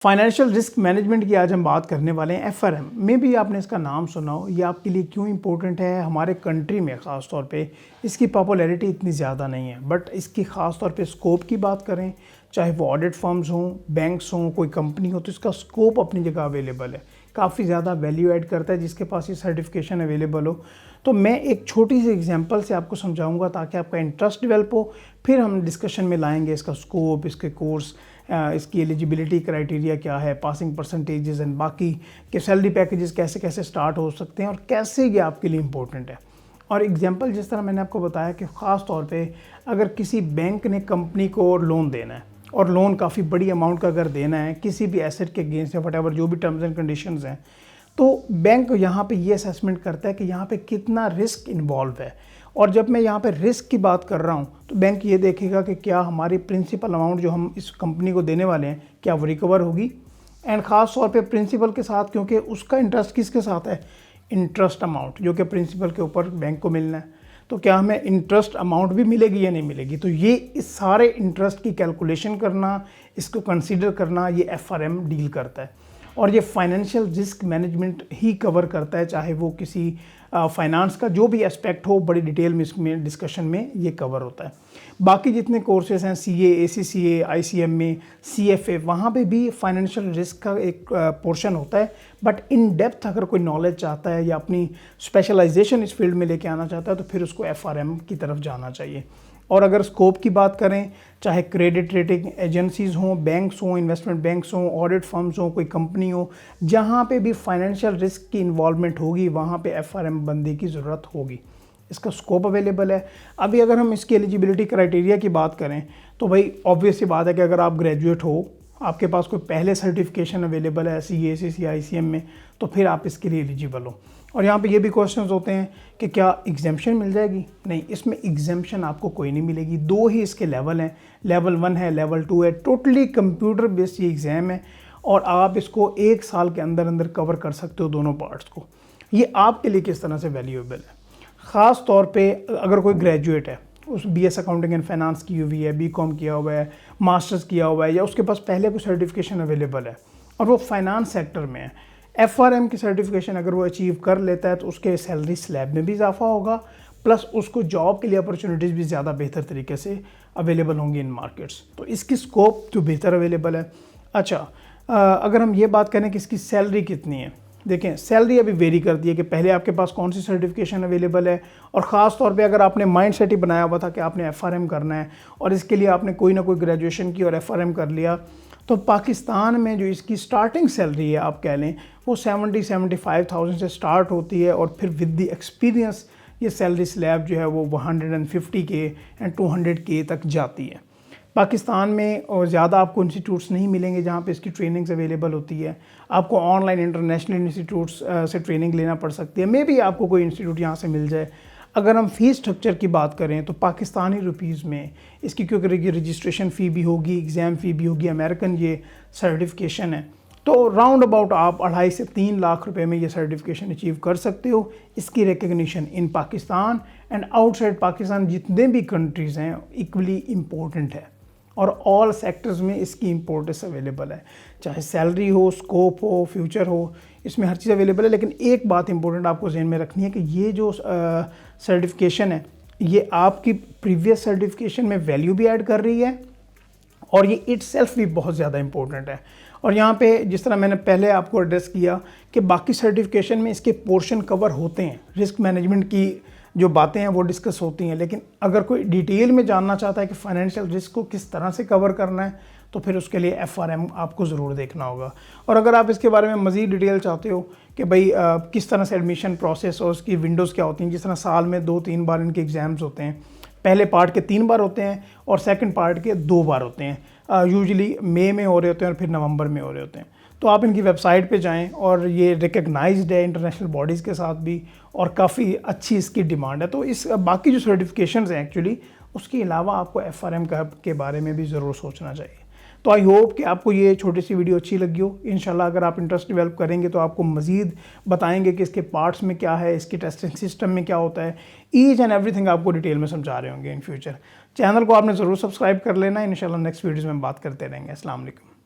Financial risk management की आज हम बात करने वाले हैं। एफआरएम में भी आपने इसका नाम सुना हो। ये आपके लिए क्यों इम्पोर्टेंट है? हमारे कंट्री में ख़ास तौर पे इसकी पॉपुलैरिटी इतनी ज़्यादा नहीं है, बट इसकी ख़ास तौर पे स्कोप की बात करें, चाहे वो ऑडिट फर्म्स हों, बैंक्स हों, कोई कंपनी हो, तो इसका स्कोप अपनी जगह अवेलेबल है। काफ़ी ज़्यादा वैल्यू ऐड करता है जिसके पास ये सर्टिफिकेशन अवेलेबल हो। तो मैं एक छोटी सी एग्जांपल से आपको समझाऊंगा ताकि आपका इंटरेस्ट डेवलप हो। फिर हम डिस्कशन में लाएंगे इसका स्कोप, इसके कोर्स, इसकी एलिजिबिलिटी क्राइटेरिया क्या है, पासिंग परसेंटेजेस एंड बाकी के सैलरी पैकेजेस कैसे कैसे स्टार्ट हो सकते हैं और कैसे ये आपके लिए इम्पोर्टेंट है। और एग्जांपल जिस तरह मैंने आपको बताया कि ख़ास तौर पे अगर किसी बैंक ने कंपनी को लोन देना है और लोन काफ़ी बड़ी अमाउंट का अगर देना है किसी भी एसेट के अगेंस्ट या वटएवर जो भी टर्म्स एंड कंडीशंस हैं, तो बैंक यहाँ पे ये असेसमेंट करता है कि यहाँ पे कितना रिस्क इन्वॉल्व है। और जब मैं यहाँ पे रिस्क की बात कर रहा हूँ तो बैंक ये देखेगा कि क्या हमारी प्रिंसिपल अमाउंट जो हम इस कंपनी को देने वाले हैं क्या वो रिकवर होगी। एंड ख़ास तौर पे प्रिंसिपल के साथ, क्योंकि उसका इंटरेस्ट किसके साथ है, इंटरेस्ट अमाउंट जो कि प्रिंसिपल के ऊपर बैंक को मिलना है। तो क्या हमें इंटरेस्ट अमाउंट भी मिलेगी या नहीं मिलेगी। तो ये इस सारे इंटरेस्ट की कैलकुलेशन करना, इसको कंसीडर करना, ये एफआरएम डील करता है। और ये फाइनेंशियल रिस्क मैनेजमेंट ही कवर करता है, चाहे वो किसी फाइनेंस का जो भी एस्पेक्ट हो, बड़ी डिटेल में इसमें डिस्कशन में ये कवर होता है। बाकी जितने कोर्सेज हैं सीए, एसीसीए, आईसीएम में, सीएफए, वहाँ पे भी फाइनेंशियल रिस्क का एक पोर्शन होता है। बट इन डेप्थ अगर कोई नॉलेज चाहता है या अपनी स्पेशलाइजेशन इस फील्ड में लेके आना चाहता है तो फिर उसको एफआरएम की तरफ जाना चाहिए। और अगर स्कोप की बात करें, चाहे क्रेडिट रेटिंग एजेंसीज़ हों, बैंक्स हों, इन्वेस्टमेंट बैंक्स हों, ऑडिट फर्म्स हों, कोई कंपनी हो, जहाँ पे भी फाइनेंशियल रिस्क की इन्वॉल्वमेंट होगी वहाँ पे एफआरएम बंदे की ज़रूरत होगी। इसका स्कोप अवेलेबल है। अभी अगर हम इसकी एलिजिबिलिटी क्राइटेरिया की बात करें तो भाई ऑब्वियस सी बात है कि अगर आप ग्रेजुएट हो, आपके पास कोई पहले सर्टिफिकेशन अवेलेबल है सीए, एसीसी, आईसीएम में, तो फिर आप इसके लिए एलिजिबल हो। और यहाँ पे ये भी क्वेश्चंस होते हैं कि क्या एग्जाम्पशन मिल जाएगी? नहीं, इसमें एग्जाम्पशन आपको कोई नहीं मिलेगी। दो ही इसके लेवल हैं, लेवल 1 है, लेवल 2 है। टोटली कंप्यूटर बेस्ड ये एग्ज़ाम है और आप इसको 1 साल के अंदर अंदर कवर कर सकते हो दोनों पार्ट्स को। ये आपके लिए किस तरह से वैल्यूएबल है। ख़ास तौर पे अगर कोई ग्रेजुएट है, उस बीएस अकाउंटिंग एंड फाइनेंस की हुई है, बीकॉम किया हुआ है, मास्टर्स किया हुआ है, या उसके पास पहले कोई सर्टिफिकेशन अवेलेबल है और वो फाइनेंस सेक्टर में है, एफआरएम की सर्टिफिकेशन अगर वो अचीव कर लेता है तो उसके सैलरी स्लैब में भी इजाफा होगा, प्लस उसको जॉब के लिए अपॉर्चुनिटीज़ भी ज़्यादा बेहतर तरीके से अवेलेबल होंगी इन मार्केट्स। तो इसकी स्कोप जो बेहतर अवेलेबल है। अच्छा, अगर हम ये बात करें कि इसकी सैलरी कितनी है, देखें सैलरी अभी वेरी करती है कि पहले आपके पास कौन सी सर्टिफिकेशन अवेलेबल है। और ख़ास तौर पे अगर आपने माइंड सेट ही बनाया हुआ था कि आपने एफआरएम करना है और इसके लिए आपने कोई ना कोई ग्रेजुएशन की और एफआरएम कर लिया, तो पाकिस्तान में जो इसकी स्टार्टिंग सैलरी है आप कह लें वो 70-75,000 से स्टार्ट होती है और फिर विद द एक्सपीरियंस ये सैलरी स्लैब जो है वो 150K एंड 200K तक जाती है। पाकिस्तान में और ज़्यादा आपको इंस्टीट्यूट्स नहीं मिलेंगे जहाँ पे इसकी ट्रेनिंग्स अवेलेबल होती है। आपको ऑनलाइन इंटरनेशनल इंस्टीट्यूट्स से ट्रेनिंग लेना पड़ सकती है। मे बी आपको कोई इंस्टीट्यूट यहाँ से मिल जाए। अगर हम फ़ीस स्ट्रक्चर की बात करें तो पाकिस्तानी रुपीज़ में इसकी क्योंकि रजिस्ट्रेशन फ़ी भी होगी, एग्ज़ाम फ़ी भी होगी, अमेरिकन ये सर्टिफिकेशन है, तो राउंड अबाउट आप 2.5 से 3 लाख रुपए में ये सर्टिफिकेशन अचीव कर सकते हो। इसकी recognition in Pakistan and outside Pakistan जितने भी कंट्रीज़ हैं इक्वली इम्पोर्टेंट है और ऑल सेक्टर्स में इसकी इम्पोर्टेंस अवेलेबल है। चाहे सैलरी हो, स्कोप हो, फ्यूचर हो, इसमें हर चीज़ अवेलेबल है। लेकिन एक बात इंपॉर्टेंट आपको जहन में रखनी है कि ये जो सर्टिफिकेशन है ये आपकी प्रीवियस सर्टिफिकेशन में वैल्यू भी ऐड कर रही है और ये इटसेल्फ भी बहुत ज़्यादा इंपॉर्टेंट है। और यहाँ पे जिस तरह मैंने पहले आपको एड्रेस किया कि बाकी सर्टिफिकेशन में इसके पोर्शन कवर होते हैं, रिस्क मैनेजमेंट की जो बातें हैं वो डिस्कस होती हैं, लेकिन अगर कोई डिटेल में जानना चाहता है कि फाइनेंशियल रिस्क को किस तरह से कवर करना है तो फिर उसके लिए एफआरएम आपको ज़रूर देखना होगा। और अगर आप इसके बारे में मज़ीद डिटेल चाहते हो कि भाई किस तरह से एडमिशन प्रोसेस और उसकी विंडोज़ क्या होती हैं, जिस तरह साल में 2-3 बार इनके एग्ज़ाम्स होते हैं, पहले पार्ट के 3 बार होते हैं और सेकंड पार्ट के 2 बार होते हैं। यूजुअली मई में हो रहे होते हैं और फिर नवंबर में हो रहे होते हैं। तो आप इनकी वेबसाइट पे जाएं और ये रिकग्नाइज्ड है इंटरनेशनल बॉडीज़ के साथ भी और काफ़ी अच्छी इसकी डिमांड है। तो इस बाकी जो सर्टिफिकेशंस हैं एक्चुअली उसके अलावा आपको एफआरएम के बारे में भी ज़रूर सोचना चाहिए। तो आई होप कि आपको ये छोटी सी वीडियो अच्छी लगी हो। इंशाल्लाह अगर आप इंटरेस्ट डेवलप करेंगे तो आपको मज़ीद बताएंगे कि इसके पार्ट्स में क्या है, इसके टेस्टिंग सिस्टम में क्या होता है, ईच एंड एवरीथिंग आपको डिटेल में समझा रहे होंगे इन फ्यूचर। चैनल को आपने ज़रूर सब्सक्राइब कर लेना। इंशाल्लाह नेक्स्ट वीडियोज़ में बात करते रहेंगे। अस्सलाम वालेकुम।